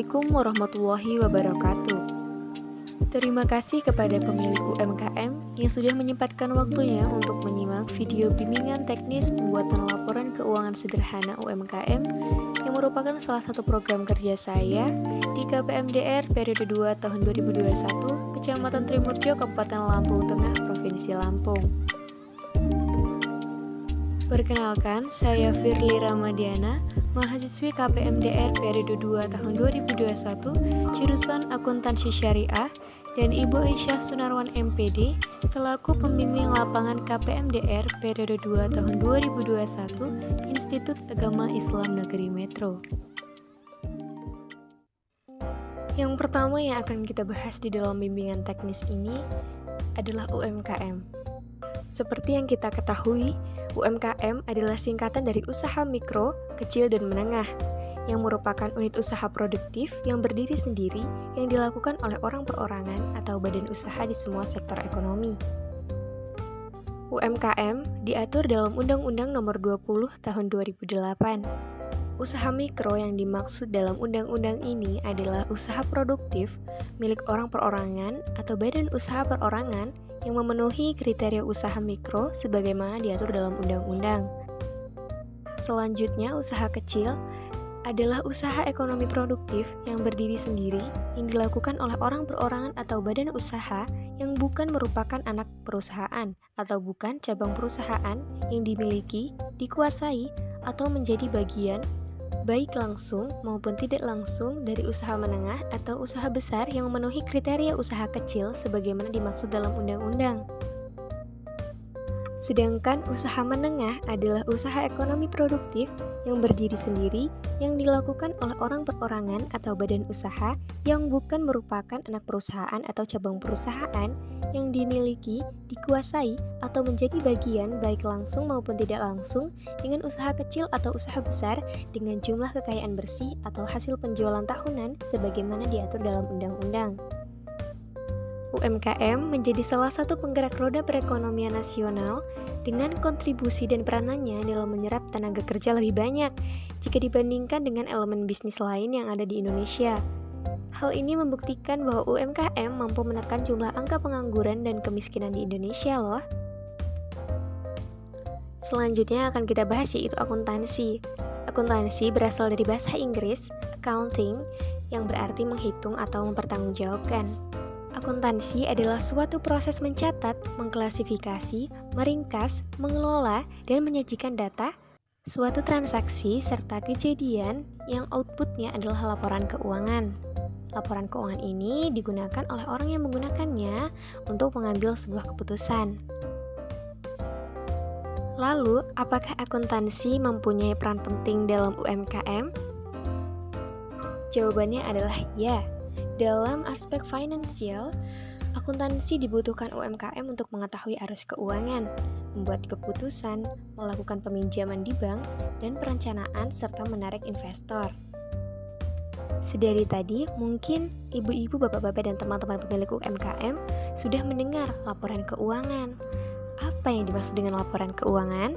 Assalamualaikum warahmatullahi wabarakatuh. Terima kasih kepada pemilik UMKM yang sudah menyempatkan waktunya untuk menyimak video bimbingan teknis pembuatan laporan keuangan sederhana UMKM yang merupakan salah satu program kerja saya di KPMDR periode 2 tahun 2021, Kecamatan Trimurjo, Kabupaten Lampung Tengah, Provinsi Lampung. Perkenalkan, saya Firly Ramadiana, mahasiswi KPMDR periode 2 tahun 2021, jurusan Akuntansi Syariah, dan Ibu Aisyah Sunarwan MPD, selaku pembimbing lapangan KPMDR periode 2 tahun 2021, Institut Agama Islam Negeri Metro. Yang pertama yang akan kita bahas di dalam bimbingan teknis ini adalah UMKM. Seperti yang kita ketahui, UMKM adalah singkatan dari usaha mikro, kecil, dan menengah, yang merupakan unit usaha produktif yang berdiri sendiri yang dilakukan oleh orang perorangan atau badan usaha di semua sektor ekonomi. UMKM diatur dalam Undang-Undang Nomor 20 Tahun 2008. Usaha mikro yang dimaksud dalam undang-undang ini adalah usaha produktif milik orang perorangan atau badan usaha perorangan yang memenuhi kriteria usaha mikro sebagaimana diatur dalam undang-undang. Selanjutnya, usaha kecil adalah usaha ekonomi produktif yang berdiri sendiri yang dilakukan oleh orang perorangan atau badan usaha yang bukan merupakan anak perusahaan atau bukan cabang perusahaan yang dimiliki, dikuasai, atau menjadi bagian baik langsung maupun tidak langsung dari usaha menengah atau usaha besar yang memenuhi kriteria usaha kecil sebagaimana dimaksud dalam undang-undang. Sedangkan usaha menengah adalah usaha ekonomi produktif yang berdiri sendiri yang dilakukan oleh orang perorangan atau badan usaha yang bukan merupakan anak perusahaan atau cabang perusahaan yang dimiliki, dikuasai, atau menjadi bagian baik langsung maupun tidak langsung dengan usaha kecil atau usaha besar dengan jumlah kekayaan bersih atau hasil penjualan tahunan sebagaimana diatur dalam undang-undang. UMKM menjadi salah satu penggerak roda perekonomian nasional dengan kontribusi dan peranannya dalam menyerap tenaga kerja lebih banyak jika dibandingkan dengan elemen bisnis lain yang ada di Indonesia. Hal ini membuktikan bahwa UMKM mampu menekan jumlah angka pengangguran dan kemiskinan di Indonesia loh. Selanjutnya akan kita bahas yaitu akuntansi. Akuntansi berasal dari bahasa Inggris, accounting, yang berarti menghitung atau mempertanggungjawabkan. Akuntansi adalah suatu proses mencatat, mengklasifikasi, meringkas, mengelola, dan menyajikan data, suatu transaksi serta kejadian yang outputnya adalah laporan keuangan. Laporan keuangan ini digunakan oleh orang yang menggunakannya untuk mengambil sebuah keputusan. Lalu, apakah akuntansi mempunyai peran penting dalam UMKM? Jawabannya adalah ya. Dalam aspek finansial, akuntansi dibutuhkan UMKM untuk mengetahui arus keuangan, membuat keputusan, melakukan peminjaman di bank, dan perencanaan serta menarik investor. Sedari tadi, mungkin ibu-ibu, bapak-bapak, dan teman-teman pemilik UMKM sudah mendengar laporan keuangan. Apa yang dimaksud dengan laporan keuangan?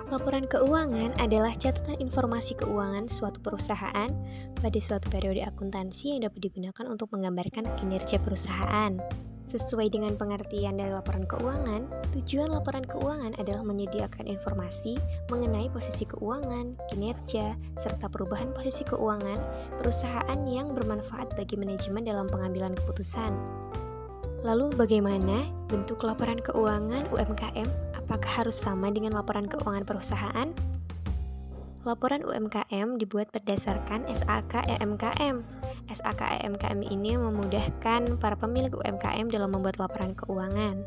Laporan keuangan adalah catatan informasi keuangan suatu perusahaan pada suatu periode akuntansi yang dapat digunakan untuk menggambarkan kinerja perusahaan. Sesuai dengan pengertian dari laporan keuangan, tujuan laporan keuangan adalah menyediakan informasi mengenai posisi keuangan, kinerja, serta perubahan posisi keuangan perusahaan yang bermanfaat bagi manajemen dalam pengambilan keputusan. Lalu bagaimana bentuk laporan keuangan UMKM? Apakah harus sama dengan laporan keuangan perusahaan? Laporan UMKM dibuat berdasarkan SAK EMKM. SAK EMKM ini memudahkan para pemilik UMKM dalam membuat laporan keuangan.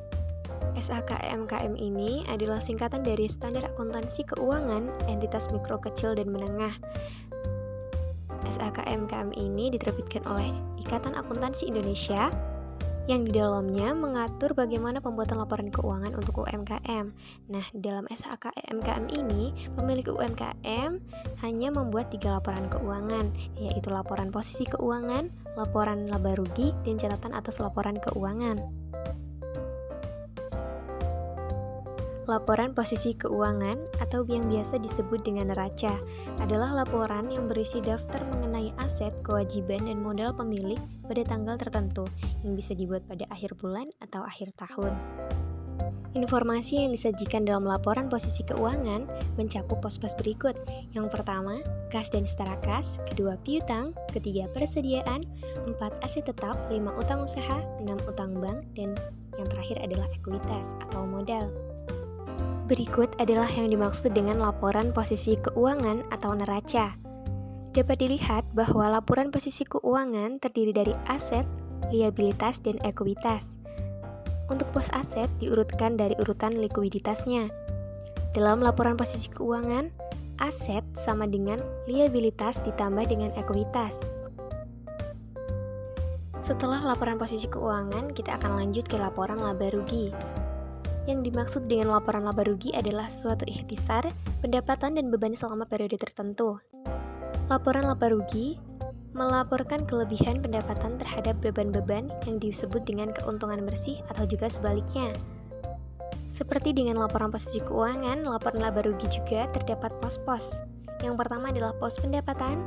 SAK EMKM ini adalah singkatan dari Standar Akuntansi Keuangan Entitas Mikro, Kecil, dan Menengah. SAK EMKM ini diterbitkan oleh Ikatan Akuntansi Indonesia yang di dalamnya mengatur bagaimana pembuatan laporan keuangan untuk UMKM. Nah, dalam SAK EMKM ini, pemilik UMKM hanya membuat 3 laporan keuangan, yaitu laporan posisi keuangan, laporan laba rugi, dan catatan atas laporan keuangan. Laporan posisi keuangan atau yang biasa disebut dengan neraca adalah laporan yang berisi daftar mengenai aset, kewajiban, dan modal pemilik pada tanggal tertentu yang bisa dibuat pada akhir bulan atau akhir tahun. Informasi yang disajikan dalam laporan posisi keuangan mencakup pos-pos berikut. Yang pertama, kas dan setara kas, kedua piutang, ketiga persediaan, 4 aset tetap, 5 utang usaha, 6 utang bank, dan yang terakhir adalah ekuitas atau modal. Berikut adalah yang dimaksud dengan laporan posisi keuangan atau neraca. Dapat dilihat bahwa laporan posisi keuangan terdiri dari aset, liabilitas, dan ekuitas. Untuk pos aset diurutkan dari urutan likuiditasnya. Dalam laporan posisi keuangan, aset sama dengan liabilitas ditambah dengan ekuitas. Setelah laporan posisi keuangan, kita akan lanjut ke laporan laba rugi. Yang dimaksud dengan laporan laba rugi adalah suatu ikhtisar, pendapatan dan beban selama periode tertentu. Laporan laba rugi melaporkan kelebihan pendapatan terhadap beban-beban yang disebut dengan keuntungan bersih atau juga sebaliknya. Seperti dengan laporan posisi keuangan, laporan laba rugi juga terdapat pos-pos. Yang pertama adalah pos pendapatan,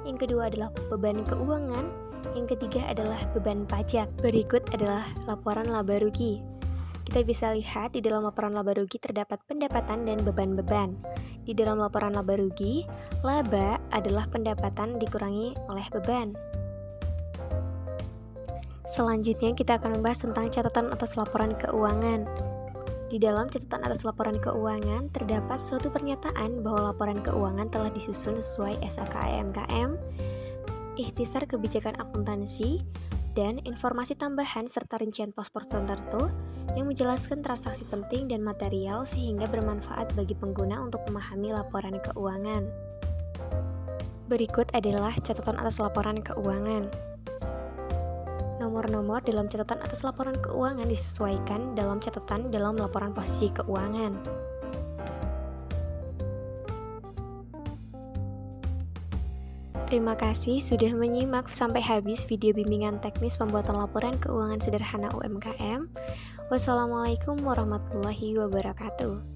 yang kedua adalah beban keuangan, yang ketiga adalah beban pajak. Berikut adalah laporan laba rugi. Kita bisa lihat di dalam laporan laba rugi terdapat pendapatan dan beban-beban. Di dalam laporan laba rugi, laba adalah pendapatan dikurangi oleh beban. Selanjutnya kita akan membahas tentang catatan atas laporan keuangan. Di dalam catatan atas laporan keuangan terdapat suatu pernyataan bahwa laporan keuangan telah disusun sesuai SAKEMKM, ikhtisar kebijakan akuntansi, dan informasi tambahan serta rincian pos-pos tertentu yang menjelaskan transaksi penting dan material sehingga bermanfaat bagi pengguna untuk memahami laporan keuangan. Berikut adalah catatan atas laporan keuangan. Nomor-nomor dalam catatan atas laporan keuangan disesuaikan dalam catatan dalam laporan posisi keuangan. Terima kasih sudah menyimak sampai habis video bimbingan teknis pembuatan laporan keuangan sederhana UMKM. Wassalamualaikum warahmatullahi wabarakatuh.